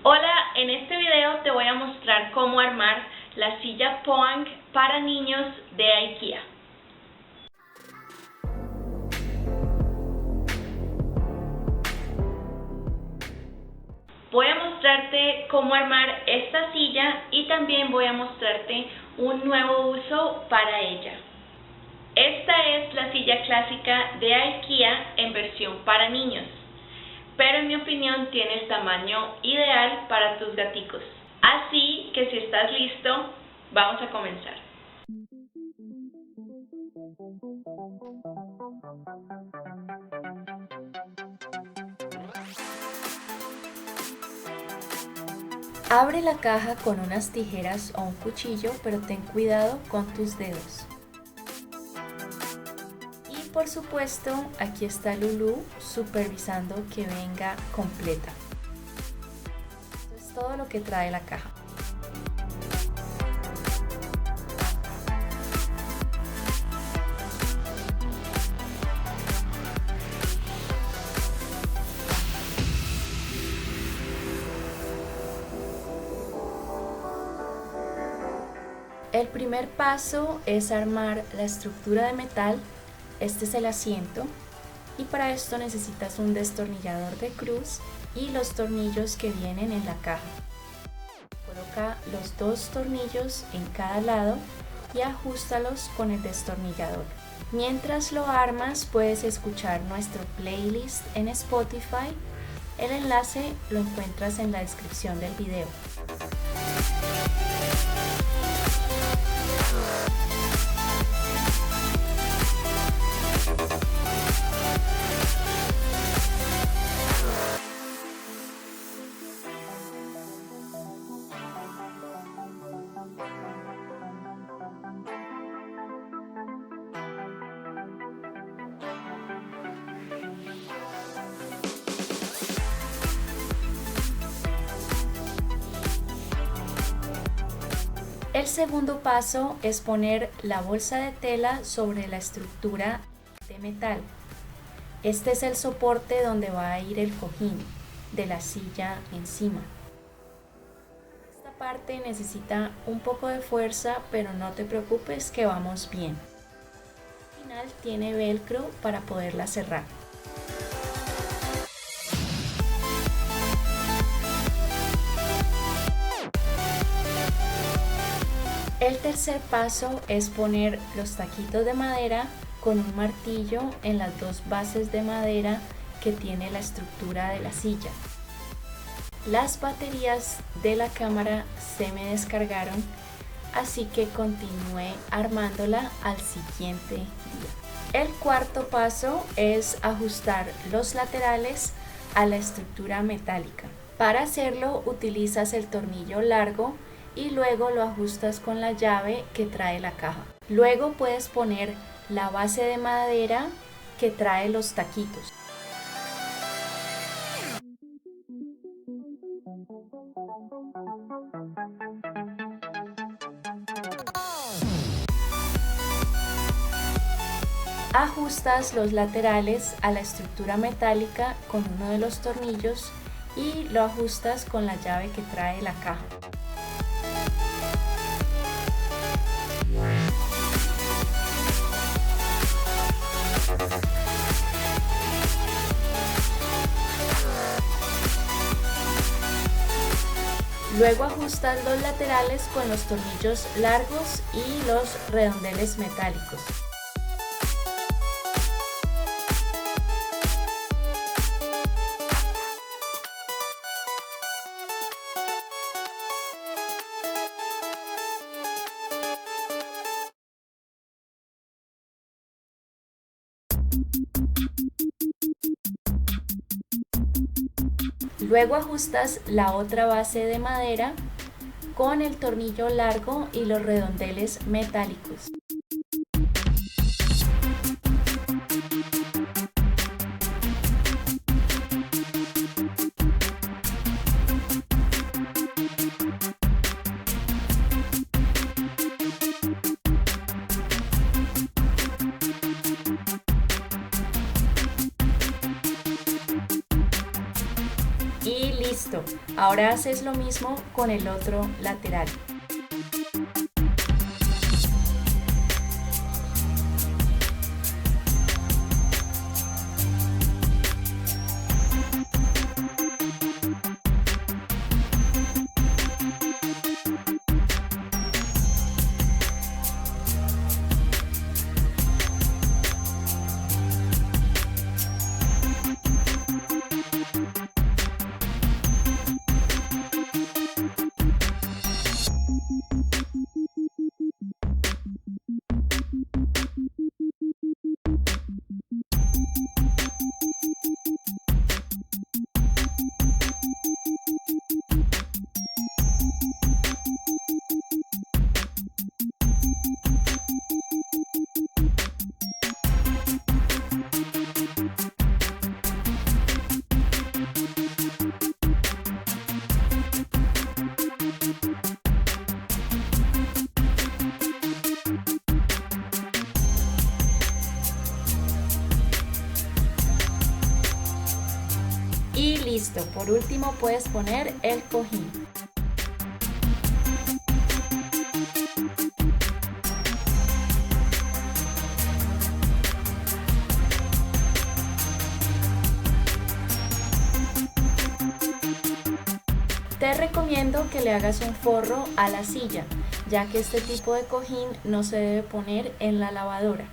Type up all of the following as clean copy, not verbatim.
Hola, en este video te voy a mostrar cómo armar la silla Poang para niños de IKEA. Voy a mostrarte cómo armar esta silla y también voy a mostrarte un nuevo uso para ella. Esta es la silla clásica de IKEA en versión para niños, pero en mi opinión tiene el tamaño ideal para tus gaticos. Así que si estás listo, vamos a comenzar. Abre la caja con unas tijeras o un cuchillo, pero ten cuidado con tus dedos. Y por supuesto, aquí está Lulu supervisando que venga completa. Esto es todo lo que trae la caja. El primer paso es armar la estructura de metal. Este es el asiento y para esto necesitas un destornillador de cruz y los tornillos que vienen en la caja. Coloca los dos tornillos en cada lado y ajustalos con el destornillador. Mientras lo armas puedes escuchar nuestro playlist en Spotify. El enlace lo encuentras en la descripción del video. El segundo paso es poner la bolsa de tela sobre la estructura de metal. Este es el soporte donde va a ir el cojín de la silla encima. Esta parte necesita un poco de fuerza, pero no te preocupes que vamos bien. Al final tiene velcro para poderla cerrar. El tercer paso es poner los taquitos de madera con un martillo en las dos bases de madera que tiene la estructura de la silla. Las baterías de la cámara se me descargaron, así que continué armándola al siguiente día. El cuarto paso es ajustar los laterales a la estructura metálica. Para hacerlo utilizas el tornillo largo y luego lo ajustas con la llave que trae la caja. Luego puedes poner la base de madera que trae los taquitos. Ajustas los laterales a la estructura metálica con uno de los tornillos y lo ajustas con la llave que trae la caja. Luego ajustas los laterales con los tornillos largos y los redondeles metálicos. Luego ajustas la otra base de madera con el tornillo largo y los redondeles metálicos. Y listo, Listo, ahora haces lo mismo con el otro lateral. Y listo, por último puedes poner el cojín. Te recomiendo que le hagas un forro a la silla, ya que este tipo de cojín no se debe poner en la lavadora.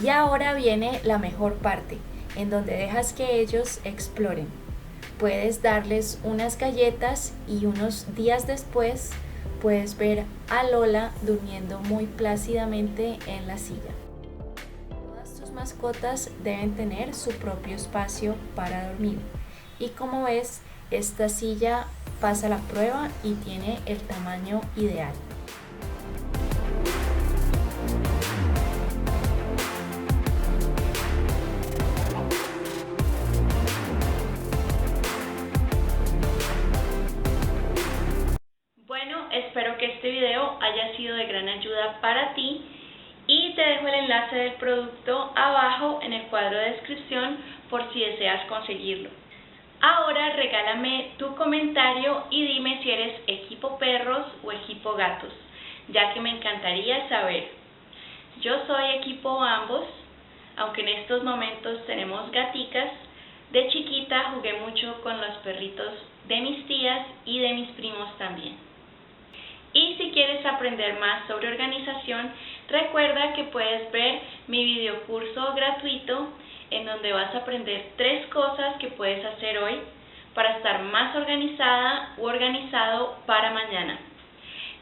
Y ahora viene la mejor parte, en donde dejas que ellos exploren. Puedes darles unas galletas y unos días después puedes ver a Lola durmiendo muy plácidamente en la silla. Todas tus mascotas deben tener su propio espacio para dormir. Y como ves, esta silla pasa la prueba y tiene el tamaño ideal. Espero que este video haya sido de gran ayuda para ti y te dejo el enlace del producto abajo en el cuadro de descripción por si deseas conseguirlo. Ahora regálame tu comentario y dime si eres equipo perros o equipo gatos, ya que me encantaría saber. Yo soy equipo ambos, aunque en estos momentos tenemos gaticas. De chiquita jugué mucho con los perritos de mis tías y de mis primos también. Y si quieres aprender más sobre organización, recuerda que puedes ver mi videocurso gratuito en donde vas a aprender 3 cosas que puedes hacer hoy para estar más organizada u organizado para mañana.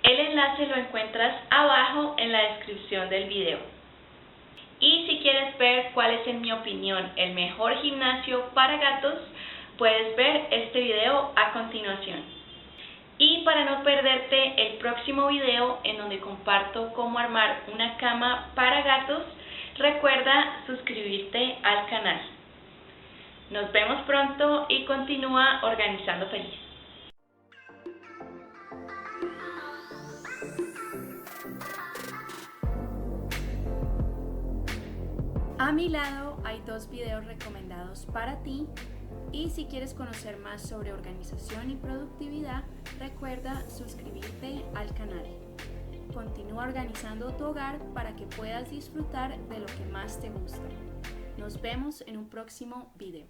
El enlace lo encuentras abajo en la descripción del video. Y si quieres ver cuál es, en mi opinión, el mejor gimnasio para gatos, puedes ver este video a continuación. Y para no perderte el próximo video en donde comparto cómo armar una cama para gatos, recuerda suscribirte al canal. Nos vemos pronto y continúa organizando feliz. A mi lado hay 2 videos recomendados para ti. Y si quieres conocer más sobre organización y productividad, recuerda suscribirte al canal. Continúa organizando tu hogar para que puedas disfrutar de lo que más te gusta. Nos vemos en un próximo video.